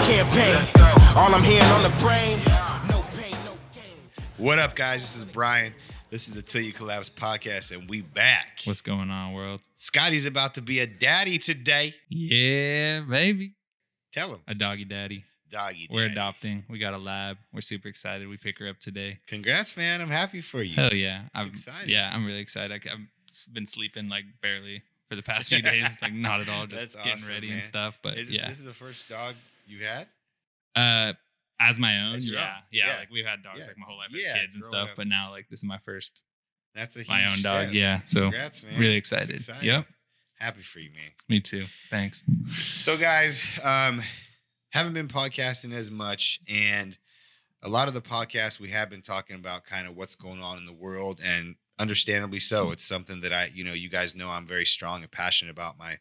campaign. All I'm hearing on the brain, no pain, no gain. What up, guys? This is Brian. This is the Till You Collapse podcast, and we back. What's going on, world? Scotty's about to be a daddy today. Yeah, baby. Tell him. A doggy daddy. Doggy daddy. We're adopting. We got a lab. We're super excited. We pick her up today. Congrats, man. I'm happy for you. Hell yeah. It's exciting. Yeah, I'm really excited. I've been sleeping like barely for the past few days. Like not at all. Just That's getting awesome, ready man. and stuff. But This is the first dog you had? As my own. As your Yeah. own. Yeah. Yeah. Like we've had dogs Yeah. like my whole life Yeah, as kids and growing stuff. up. But now like this is my first That's a huge my own dog. step. Yeah. So Congrats, man. really It's excited. exciting. Yep. Happy for you, man. Me too. Thanks. So, guys, haven't been podcasting as much, and a lot of the podcasts we have been talking about kind of what's going on in the world, and understandably so. It's something that you guys know I'm very strong and passionate about my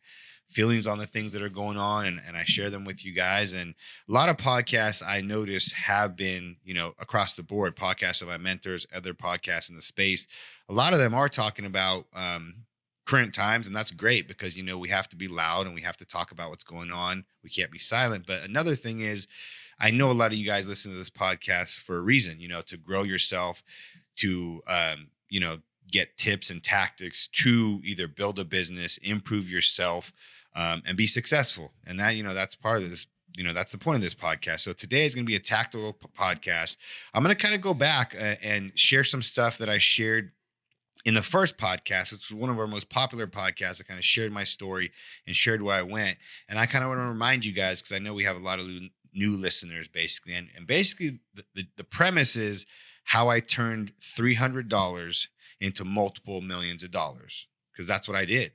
feelings on the things that are going on, and I share them with you guys. And a lot of podcasts I notice have been, across the board, podcasts of my mentors, other podcasts in the space. A lot of them are talking about current times, and that's great because we have to be loud and we have to talk about what's going on. We can't be silent. But another thing is, I know a lot of you guys listen to this podcast for a reason, to grow yourself, to get tips and tactics to either build a business, improve yourself, and be successful. And that that's part of this. That's the point of this podcast. So today is going to be a tactical podcast. I'm going to kind of go back and share some stuff that I shared in the first podcast, which was one of our most popular podcasts. I kind of shared my story and shared where I went. And I kind of want to remind you guys, because I know we have a lot of new listeners, basically. And basically, the premise is how I turned $300 into multiple millions of dollars, because that's what I did.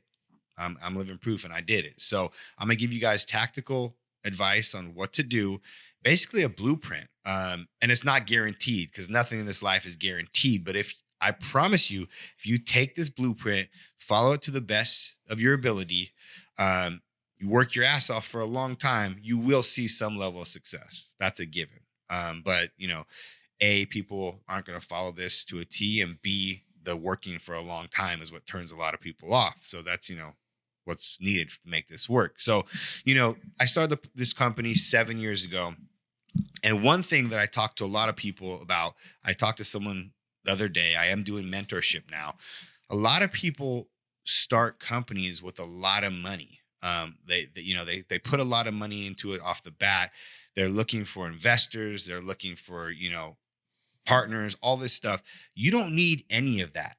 I'm living proof, and I did it. So I'm going to give you guys tactical advice on what to do, basically a blueprint. And it's not guaranteed, because nothing in this life is guaranteed. But I promise you, if you take this blueprint, follow it to the best of your ability, you work your ass off for a long time, you will see some level of success. That's a given. But, A, people aren't going to follow this to a T, and B, the working for a long time is what turns a lot of people off. So that's, what's needed to make this work. So, I started this company 7 years ago. And one thing that I talked to a lot of people about, I talked to someone the other day. I am doing mentorship now. A lot of people start companies with a lot of money. They put a lot of money into it off the bat. They're looking for investors. They're looking for, partners, all this stuff. You don't need any of that.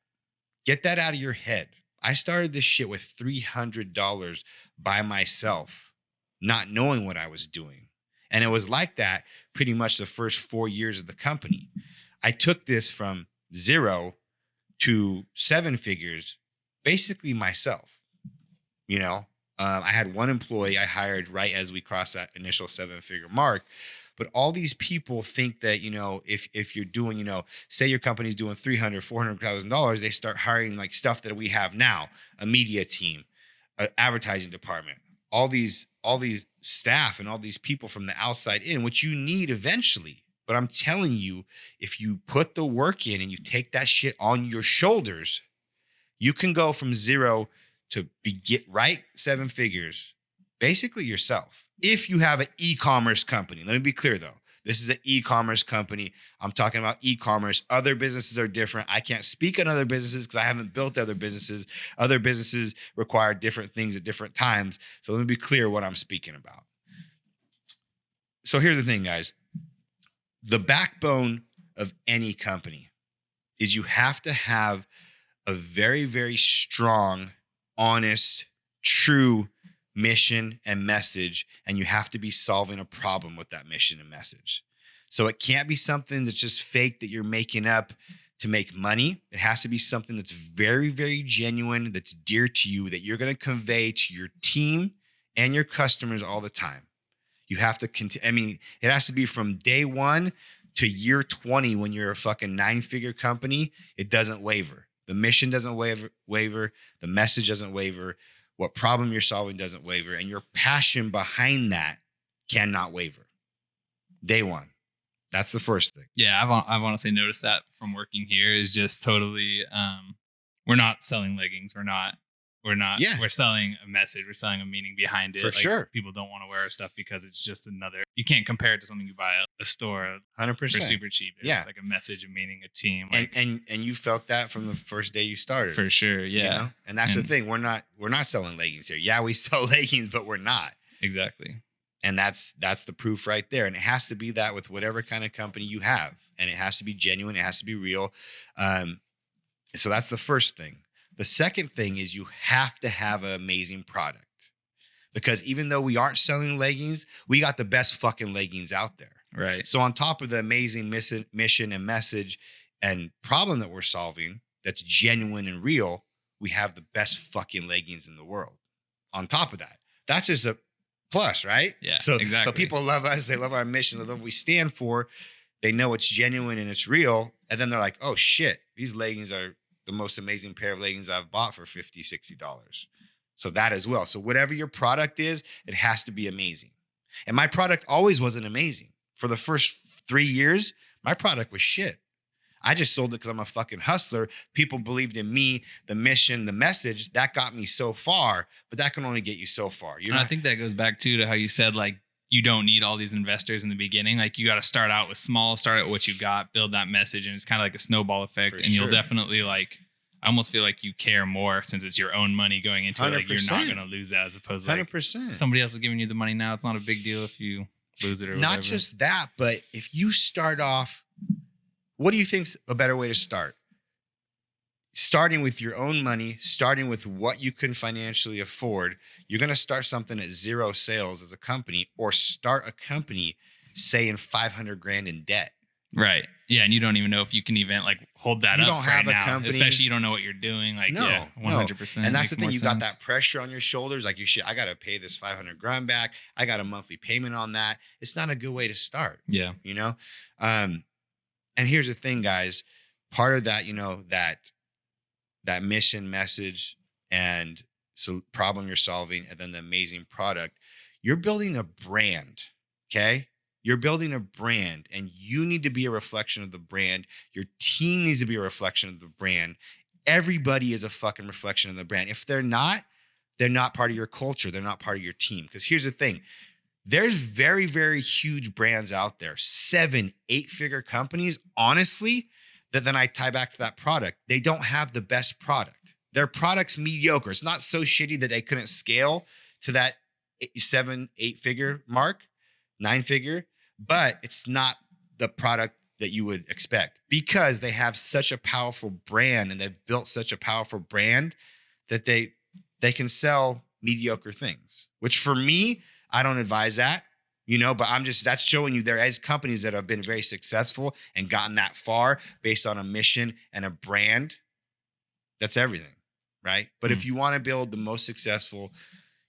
Get that out of your head. I started this shit with $300 by myself, not knowing what I was doing. And it was like that pretty much the first 4 years of the company. I took this from 0 to 7 figures, basically myself. I had one employee I hired right as we crossed that initial 7-figure mark. But all these people think that, if you're doing, say your company's doing $300,000, $400,000, they start hiring like stuff that we have now, a media team, an advertising department, all these staff and all these people from the outside in, which you need eventually. But I'm telling you, if you put the work in and you take that shit on your shoulders, you can go from 0 to get right 7 figures, basically yourself. If you have an e-commerce company, let me be clear though, this is an e-commerce company. I'm talking about e-commerce. Other businesses are different. I can't speak on other businesses because I haven't built other businesses. Other businesses require different things at different times. So let me be clear what I'm speaking about. So here's the thing, guys. The backbone of any company is you have to have a very, very strong, honest, true mission and message, and you have to be solving a problem with that mission and message. So it can't be something that's just fake that you're making up to make money. It has to be something that's very, very genuine, that's dear to you, that you're going to convey to your team and your customers all the time. You have to it has to be from day 1 to year 20 when you're a fucking 9-figure company. It doesn't waver. The mission doesn't waver. The message doesn't waver. What problem you're solving doesn't waver. And your passion behind that cannot waver. Day 1. That's the first thing. Yeah, I've honestly noticed that from working here is just totally, we're not selling leggings. We're not we're selling a message. We're selling a meaning behind it. For sure. People don't want to wear our stuff because it's just you can't compare it to something you buy at a store 100%. for super cheap. It's Yeah. like a message, a meaning, a team. And you felt that from the first day you started. For sure. Yeah. You know? And that's the thing. We're not selling leggings here. Yeah, we sell leggings, but we're not. Exactly. And that's the proof right there. And it has to be that with whatever kind of company you have. And it has to be genuine. It has to be real. So that's the first thing. The second thing is you have to have an amazing product. Because even though we aren't selling leggings, we got the best fucking leggings out there. Right. So on top of the amazing mission and message and problem that we're solving that's genuine and real, we have the best fucking leggings in the world. On top of that, that's just a plus, right? Yeah, So exactly. So people love us. They love our mission. They love what we stand for. They know it's genuine and it's real. And then they're like, oh shit, these leggings are the most amazing pair of leggings I've bought for $50, $60. So that as well. So whatever your product is, it has to be amazing. And my product always wasn't amazing. For the first 3 years, my product was shit. I just sold it because I'm a fucking hustler. People believed in me, the mission, the message. That got me so far, but that can only get you so far. I think that goes back to how you said, like, you don't need all these investors in the beginning. Like, you got to start out with small, start out with what you got, build that message. And it's kind of like a snowball effect. And you'll definitely I almost feel like you care more since it's your own money going into it. Like, you're not going to lose that as opposed to 100%. Somebody else is giving you the money now. It's not a big deal if you lose it or whatever. Not just that, but if you start off, what do you think's a better way to start? Starting with your own money, starting with what you can financially afford. You're going to start something at zero sales as a company, or start a company, say, in 500 grand in debt. Right. Yeah. And you don't even know if you can even hold that up. You don't have a now, company. Especially you don't know what you're doing. No, 100%. And that's the thing. You got that pressure on your shoulders. Like, I got to pay this 500 grand back. I got a monthly payment on that. It's not a good way to start. Yeah. You know? And here's the thing, guys. Part of that, that mission, message, and so problem you're solving, and then the amazing product, you're building a brand. Okay. You're building a brand, and you need to be a reflection of the brand. Your team needs to be a reflection of the brand. Everybody is a fucking reflection of the brand. If they're not part of your culture. They're not part of your team. Because here's the thing. There's very, very huge brands out there, 7, 8-figure companies, honestly, that then I tie back to that product. They don't have the best product. Their product's mediocre. It's not so shitty that they couldn't scale to that 7, 8-figure mark, 9-figure, but it's not the product that you would expect because they have such a powerful brand and they've built such a powerful brand that they can sell mediocre things, which for me, I don't advise that, but that's showing you there is companies that have been very successful and gotten that far based on a mission and a brand. That's everything, right? But if you want to build the most successful,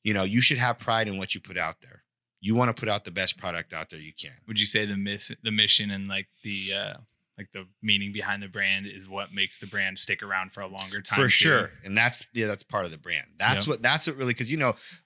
you should have pride in what you put out there. You want to put out the best product out there you can. Would you say the mission and the meaning behind the brand is what makes the brand stick around for a longer time? For sure. And that's part of the brand. That's what really, because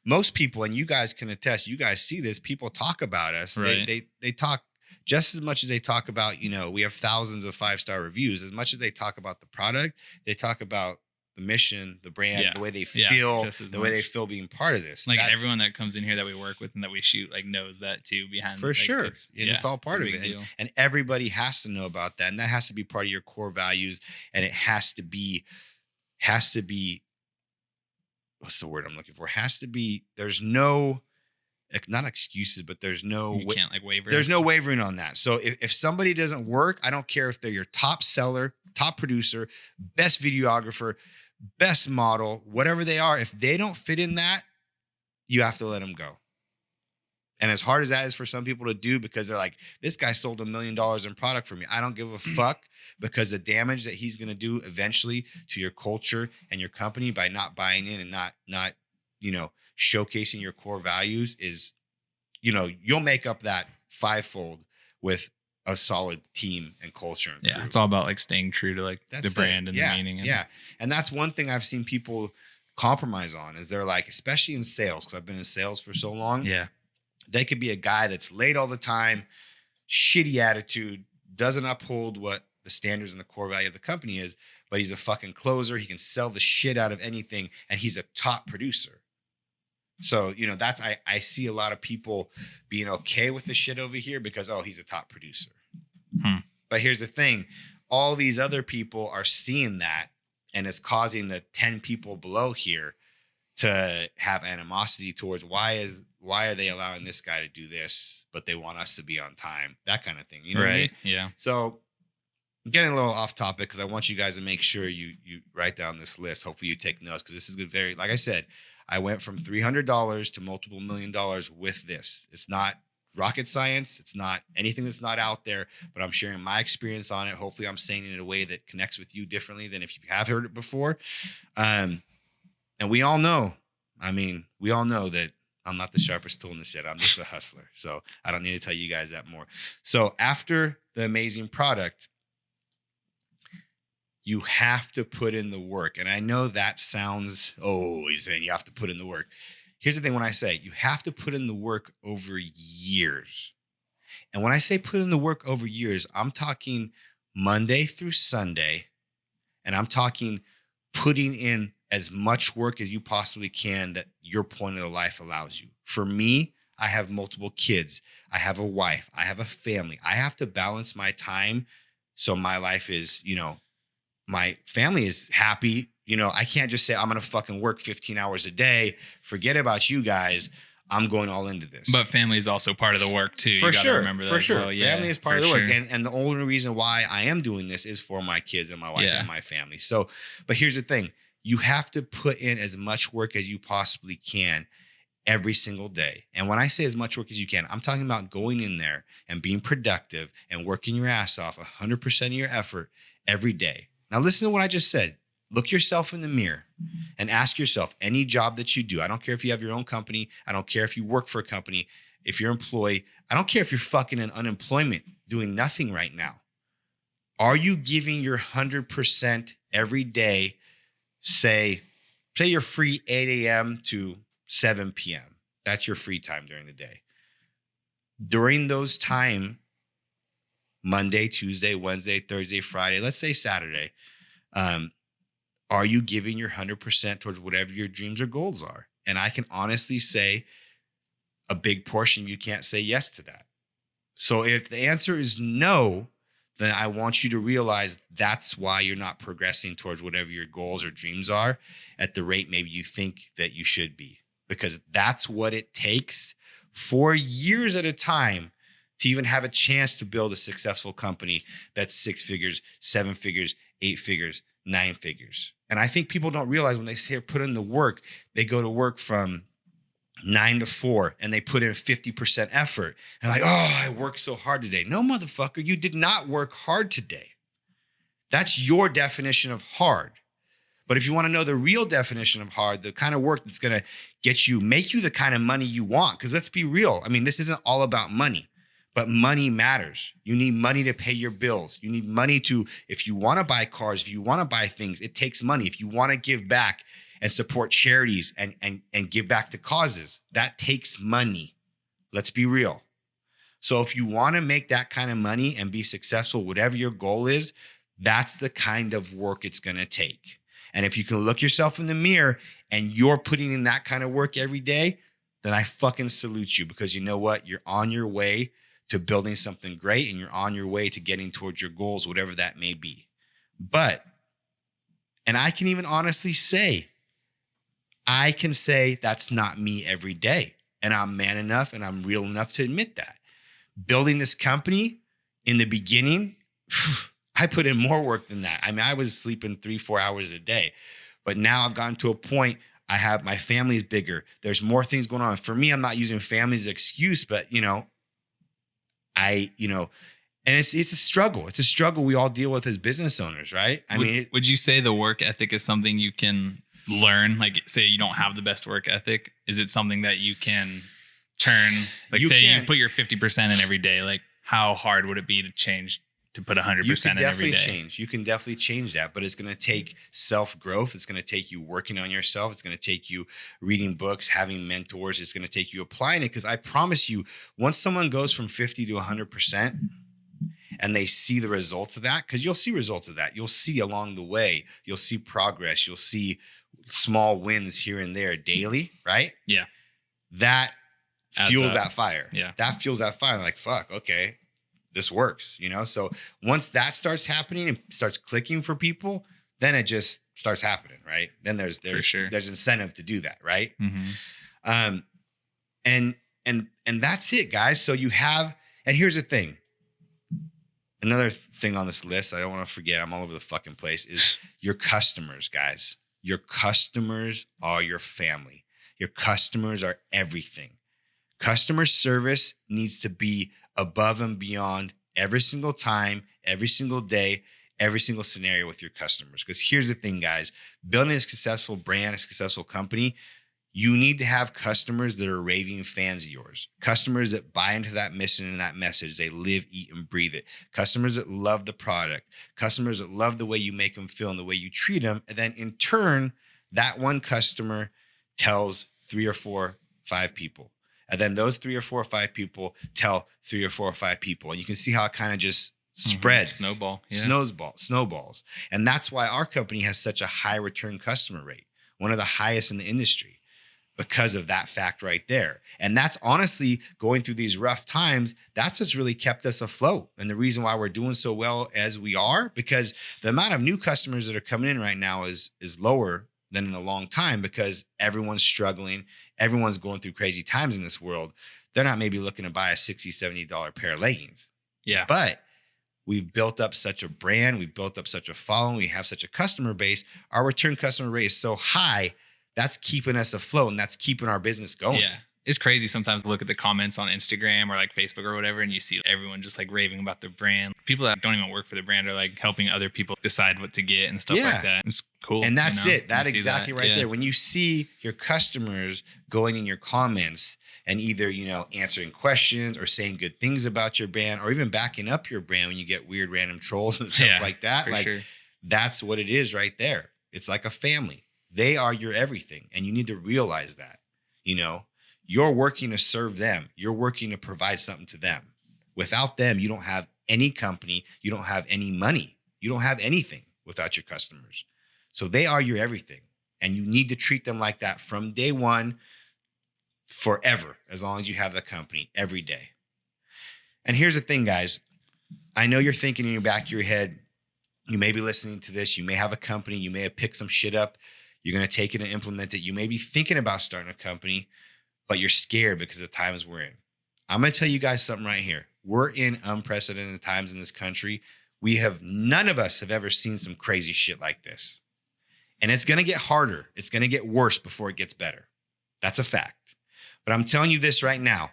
most people, and you guys can attest, you guys see this, people talk about us. Right. They talk just as much as they talk about, we have thousands of 5-star reviews. As much as they talk about the product, they talk about the mission, the brand, the way they feel, way they feel being part of this. Like, everyone that comes in here that we work with and that we shoot, knows that too behind. For sure. It's all part of it. And everybody has to know about that. And that has to be part of your core values. And it has to be, what's the word I'm looking for? There's no, not excuses, but there's no, you can't waver. There's no wavering on that. So if somebody doesn't work, I don't care if they're your top seller, top producer, best videographer, best model, whatever they are, if they don't fit in that, you have to let them go. And as hard as that is for some people to do, because they're like, this guy sold $1 million in product for me. I don't give a fuck, because the damage that he's going to do eventually to your culture and your company by not buying in and not showcasing your core values is, you'll make up that 5-fold with a solid team and culture. And crew. It's all about staying true to the brand and the meaning. And that's one thing I've seen people compromise on is they're like, especially in sales, because I've been in sales for so long. Yeah. They could be a guy that's late all the time, shitty attitude, doesn't uphold what the standards and the core value of the company is, but he's a fucking closer. He can sell the shit out of anything, and he's a top producer. So, that's, I see a lot of people being okay with the shit over here because, oh, he's a top producer. But here's the thing. All these other people are seeing that, and it's causing the 10 people below here to have animosity towards why are they allowing this guy to do this, but they want us to be on time, that kind of thing. You know what I mean? Yeah. So I'm getting a little off topic because I want you guys to make sure you write down this list. Hopefully you take notes because this is very, like I said, I went from $300 to multiple $1 million with this. It's not rocket science. It's not anything that's not out there, but I'm sharing my experience on it. Hopefully I'm saying it in a way that connects with you differently than if you have heard it before. And we all know that I'm not the sharpest tool in the shed. I'm just a hustler. So I don't need to tell you guys that more. So after the amazing product, you have to put in the work. And I know that sounds, he's saying you have to put in the work. Here's the thing. When I say you have to put in the work over years. And when I say put in the work over years, I'm talking Monday through Sunday. And I'm talking putting in as much work as you possibly can that your point of the life allows you. For me, I have multiple kids. I have a wife. I have a family. I have to balance my time so my life is, my family is happy. I can't just say I'm going to fucking work 15 hours a day. Forget about you guys. I'm going all into this. But family is also part of the work too. For you gotta sure. remember that For as sure. well. Yeah, family is part of the work. sure. And the only reason why I am doing this is for my kids and my wife and my family. So, but here's the thing. You have to put in as much work as you possibly can every single day. And when I say as much work as you can, I'm talking about going in there and being productive and working your ass off 100% of your effort every day. Now, listen to what I just said. Look yourself in the mirror and ask yourself, any job that you do, I don't care if you have your own company. I don't care if you work for a company, if you're an employee. I don't care if you're fucking in unemployment doing nothing right now. Are you giving your 100% every day? Say you're free 8 a.m. to 7 p.m. That's your free time during the day. During those time, Monday, Tuesday, Wednesday, Thursday, Friday, let's say Saturday, are you giving your 100% towards whatever your dreams or goals are? And I can honestly say a big portion, you can't say yes to that. So if the answer is no, then I want you to realize that's why you're not progressing towards whatever your goals or dreams are at the rate maybe you think that you should be, because that's what it takes for years at a time to even have a chance to build a successful company that's 6 figures, 7 figures, 8 figures, 9 figures. And I think people don't realize when they say put in the work, they go to work from 9 to 4 and they put in 50% effort and like, oh, I worked so hard today. No, motherfucker, you did not work hard today. That's your definition of hard. But if you want to know the real definition of hard, the kind of work that's going to make you the kind of money you want, because let's be real. I mean, this isn't all about money, but money matters. You need money to pay your bills. You need money to, if you want to buy cars, if you want to buy things, it takes money. If you want to give back and support charities and give back to causes, that takes money. Let's be real. So if you want to make that kind of money and be successful, whatever your goal is, that's the kind of work it's going to take. And if you can look yourself in the mirror and you're putting in that kind of work every day, then I fucking salute you, because you know what? You're on your way to building something great and you're on your way to getting towards your goals, whatever that may be. And I can even honestly say, I can say that's not me every day. And I'm man enough and I'm real enough to admit that. Building this company in the beginning, I put in more work than that. I mean, I was sleeping 3-4 hours a day, but now I've gotten to a point. I have, my family's bigger. There's more things going on. For me, I'm not using family as an excuse, but and it's a struggle. It's a struggle we all deal with as business owners, right? Would you say the work ethic is something you can learn? Like, say you don't have the best work ethic, is it something that you can turn? Like, you put your 50% in every day. Like, how hard would it be to change to put 100% in every day? You can definitely change that, but it's going to take self-growth. It's going to take you working on yourself. It's going to take you reading books, having mentors. It's going to take you applying it, because I promise you, once someone goes from 50 to 100%, and they see the results of that, because you'll see results of that. You'll see along the way, you'll see progress. You'll see small wins here and there daily, right? Yeah. That fuels that fire. Yeah. That fuels that fire. Like, fuck, okay, this works, you know? So once that starts happening and starts clicking for people, then it just starts happening, right? Then there's incentive to do that, right? Mm-hmm. And that's it, guys. So you have, and here's the thing. Another thing on this list, I don't want to forget, I'm all over the fucking place, is your customers, guys. Your customers are your family. Your customers are everything. Customer service needs to be above and beyond every single time, every single day, every single scenario with your customers. Because here's the thing, guys, building a successful brand, a successful company, you need to have customers that are raving fans of yours, customers that buy into that mission and that message. They live, eat, and breathe it. Customers that love the product, customers that love the way you make them feel and the way you treat them. And then in turn, that one customer tells 3 or 4, 5 people. And then those 3 or 4 or 5 people tell 3 or 4 or 5 people. And you can see how it kind of just spreads. Snowballs. And that's why our company has such a high return customer rate, one of the highest in the industry, because of that fact right there. And that's honestly, going through these rough times, that's what's really kept us afloat. And the reason why we're doing so well as we are, because the amount of new customers that are coming in right now is lower than in a long time, because everyone's struggling. Everyone's going through crazy times in this world. They're not maybe looking to buy a $60, $70 pair of leggings. Yeah. But we've built up such a brand. We've built up such a following. We have such a customer base. Our return customer rate is so high. That's keeping us afloat, and that's keeping our business going. Yeah. It's crazy sometimes to look at the comments on Instagram or like Facebook or whatever, and you see everyone just like raving about their brand. People that don't even work for the brand are like helping other people decide what to get and stuff like that. It's cool. And that's it. That's exactly right there. When you see your customers going in your comments and either, you know, answering questions or saying good things about your brand, or even backing up your brand when you get weird random trolls and stuff like that. Like, that's what it is right there. It's like a family. They are your everything, and you need to realize that. You know, you're working to serve them. You're working to provide something to them. Without them, you don't have any company. You don't have any money. You don't have anything without your customers. So they are your everything, and you need to treat them like that from day one, forever, as long as you have the company, every day. And here's the thing, guys. I know you're thinking in your back of your head, you may be listening to this. You may have a company. You may have picked some shit up. You're going to take it and implement it. You may be thinking about starting a company, but you're scared because of the times we're in. I'm going to tell you guys something right here. We're in unprecedented times in this country. None of us have ever seen some crazy shit like this. And it's going to get harder. It's going to get worse before it gets better. That's a fact. But I'm telling you this right now.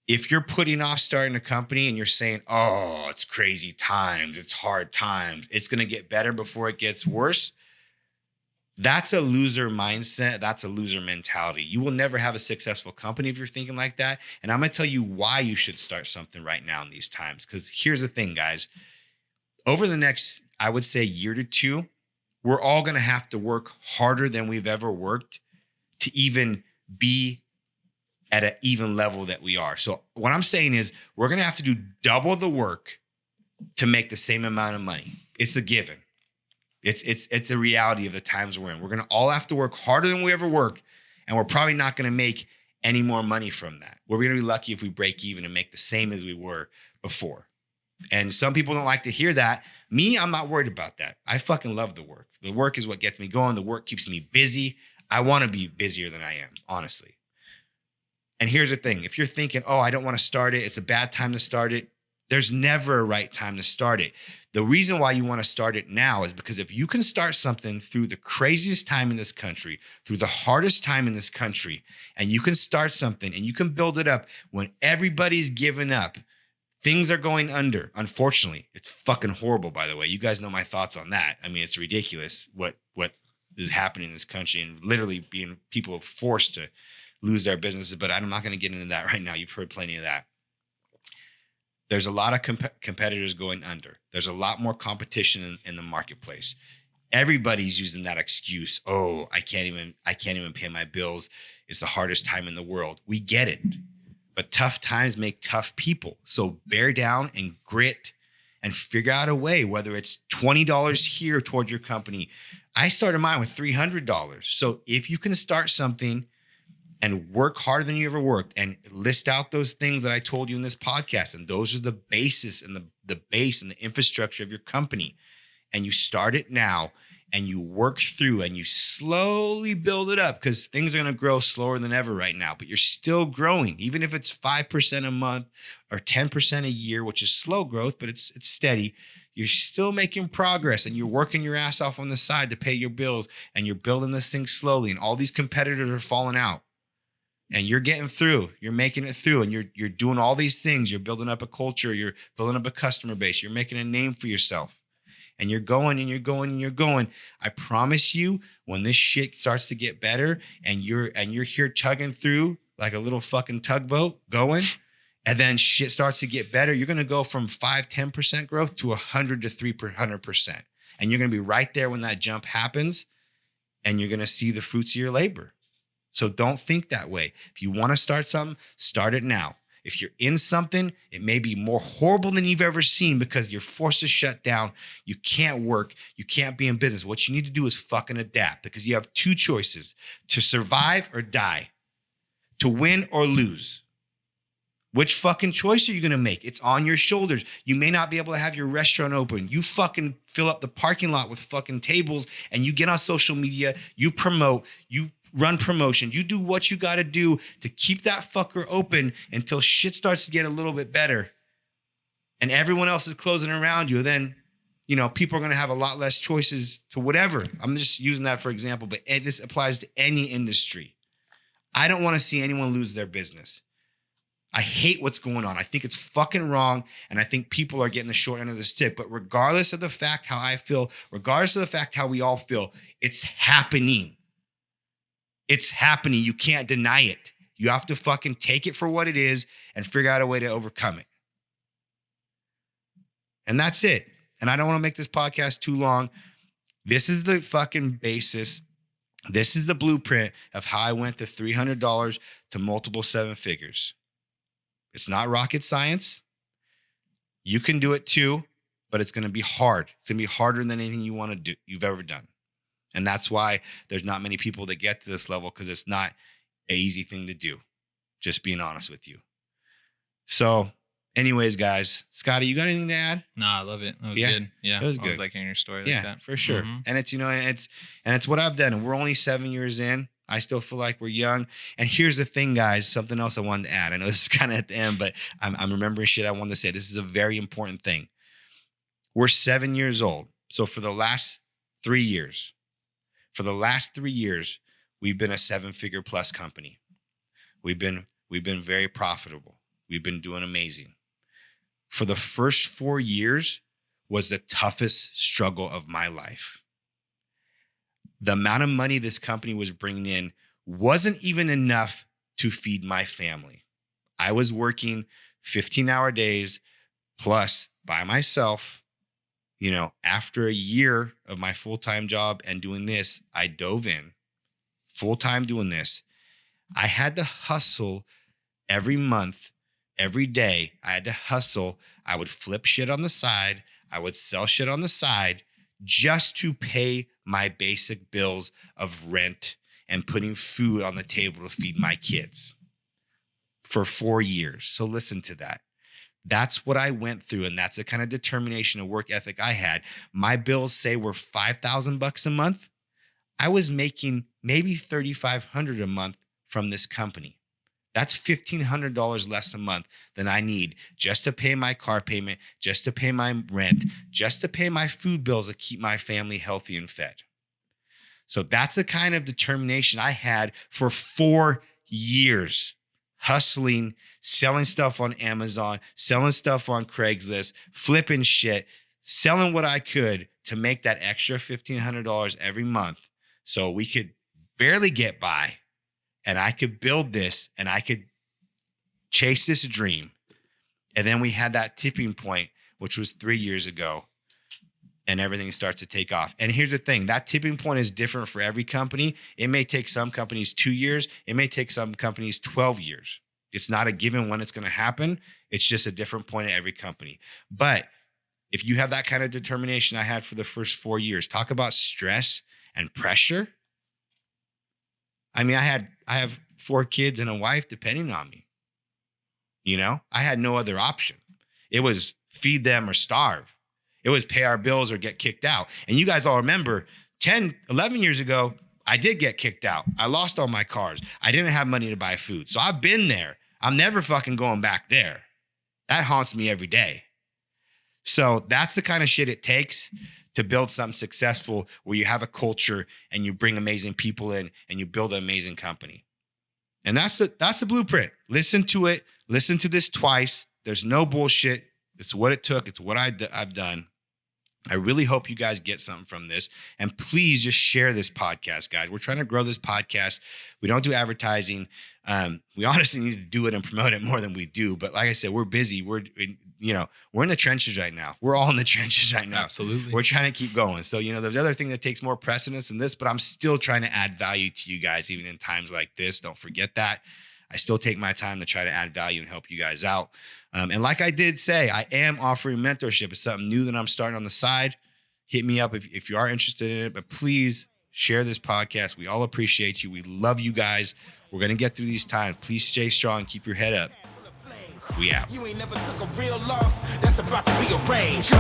If you're putting off starting a company and you're saying, oh, it's crazy times, it's hard times, it's going to get better before it gets worse, that's a loser mindset. That's a loser mentality. You will never have a successful company if you're thinking like that. And I'm going to tell you why you should start something right now in these times. Because here's the thing, guys. Over the next, I would say, year to two, we're all going to have to work harder than we've ever worked to even be at an even level that we are. So what I'm saying is we're going to have to do double the work to make the same amount of money. It's a given. It's a reality of the times we're in. We're going to all have to work harder than we ever worked, and we're probably not going to make any more money from that. We're going to be lucky if we break even and make the same as we were before. And some people don't like to hear that. Me, I'm not worried about that. I fucking love the work. The work is what gets me going. The work keeps me busy. I want to be busier than I am, honestly. And here's the thing. If you're thinking, oh, I don't want to start it, it's a bad time to start it, there's never a right time to start it. The reason why you want to start it now is because if you can start something through the craziest time in this country, through the hardest time in this country, and you can start something and you can build it up when everybody's given up, things are going under. Unfortunately, it's fucking horrible, by the way. You guys know my thoughts on that. I mean, it's ridiculous what is happening in this country, and literally being people forced to lose their businesses. But I'm not going to get into that right now. You've heard plenty of that. There's a lot of competitors going under. There's a lot more competition in the marketplace. Everybody's using that excuse. Oh, I can't even pay my bills. It's the hardest time in the world. We get it. but tough times make tough people. So bear down and grit and figure out a way, whether it's $20 here toward your company. I started mine with $300. So if you can start something and work harder than you ever worked and list out those things that I told you in this podcast, and those are the basis and the base and the infrastructure of your company, and you start it now and you work through and you slowly build it up, because things are going to grow slower than ever right now, but you're still growing. Even if it's 5% a month or 10% a year, which is slow growth, but it's steady, you're still making progress, and you're working your ass off on the side to pay your bills, and you're building this thing slowly, and all these competitors are falling out. And you're getting through, you're making it through, and you're doing all these things. You're building up a culture, you're building up a customer base, you're making a name for yourself. And you're going and you're going and you're going. I promise you, when this shit starts to get better and you're here chugging through like a little fucking tugboat going, and then shit starts to get better, you're gonna go from 5-10% growth to 100 to 300%. And you're gonna be right there when that jump happens, and you're gonna see the fruits of your labor. So don't think that way. If you want to start something, start it now. If you're in something, it may be more horrible than you've ever seen because you're forced to shut down. You can't work. You can't be in business. What you need to do is fucking adapt, because you have two choices: to survive or die, to win or lose. Which fucking choice are you going to make? It's on your shoulders. You may not be able to have your restaurant open. You fucking fill up the parking lot with fucking tables, and you get on social media, you promote, you run promotion, you do what you got to do to keep that fucker open until shit starts to get a little bit better and everyone else is closing around you. Then, people are going to have a lot less choices to whatever. I'm just using that for example, but this applies to any industry. I don't want to see anyone lose their business. I hate what's going on. I think it's fucking wrong, and I think people are getting the short end of the stick. But regardless of the fact how I feel, regardless of the fact how we all feel, it's happening. It's happening. You can't deny it. You have to fucking take it for what it is and figure out a way to overcome it. And that's it. And I don't want to make this podcast too long. This is the fucking basis. This is the blueprint of how I went to $300 to multiple seven figures. It's not rocket science. You can do it too, but it's going to be hard. It's going to be harder than anything you've ever done. And that's why there's not many people that get to this level, because it's not an easy thing to do. Just being honest with you. So anyways, guys, Scotty, you got anything to add? No, I love it. That was good. Yeah. It was I good. was like hearing your story like that. For sure. Mm-hmm. And it's what I've done. And we're only 7 years in. I still feel like we're young. And here's the thing, guys, something else I wanted to add. I know this is kind of at the end, but I'm remembering shit I wanted to say. This is a very important thing. We're 7 years old. So for the last 3 years, we've been a 7-figure plus company. We've been very profitable. We've been doing amazing. For the first 4 years was the toughest struggle of my life. The amount of money this company was bringing in wasn't even enough to feed my family. I was working 15-hour days plus by myself. After a year of my full-time job and doing this, I dove in full-time doing this. I had to hustle every month, every day. I had to hustle. I would flip shit on the side. I would sell shit on the side just to pay my basic bills of rent and putting food on the table to feed my kids for 4 years. So listen to that. That's what I went through, and that's the kind of determination and work ethic I had. My bills say were $5,000 a month. I was making maybe $3,500 a month from this company. That's $1,500 less a month than I need just to pay my car payment, just to pay my rent, just to pay my food bills to keep my family healthy and fed. So that's the kind of determination I had for 4 years. Hustling, selling stuff on Amazon, selling stuff on Craigslist, flipping shit, selling what I could to make that extra $1,500 every month so we could barely get by, and I could build this, and I could chase this dream. And then we had that tipping point, which was 3 years ago, and everything starts to take off. And here's the thing, that tipping point is different for every company. It may take some companies 2 years. It may take some companies 12 years. It's not a given when it's going to happen. It's just a different point at every company. But if you have that kind of determination I had for the first 4 years, talk about stress and pressure. I mean, I have 4 kids and a wife depending on me. You know, I had no other option. It was feed them or starve. It was pay our bills or get kicked out. And you guys all remember 10, 11 years ago, I did get kicked out. I lost all my cars. I didn't have money to buy food. So I've been there. I'm never fucking going back there. That haunts me every day. So that's the kind of shit it takes to build something successful where you have a culture and you bring amazing people in and you build an amazing company. And that's the blueprint. Listen to it. Listen to this twice. There's no bullshit. It's what it took. It's what I've done. I really hope you guys get something from this. And please just share this podcast, guys. We're trying to grow this podcast. We don't do advertising. We honestly need to do it and promote it more than we do. But like I said, we're busy. We're in the trenches right now. We're all in the trenches right now. Absolutely. We're trying to keep going. So, there's other thing that takes more precedence than this, but I'm still trying to add value to you guys, even in times like this. Don't forget that. I still take my time to try to add value and help you guys out. And like I did say, I am offering mentorship. It's something new that I'm starting on the side. Hit me up if you are interested in it, but please share this podcast. We all appreciate you. We love you guys. We're going to get through these times. Please stay strong. Keep your head up. We out. You ain't never took a real loss that's about to be arranged.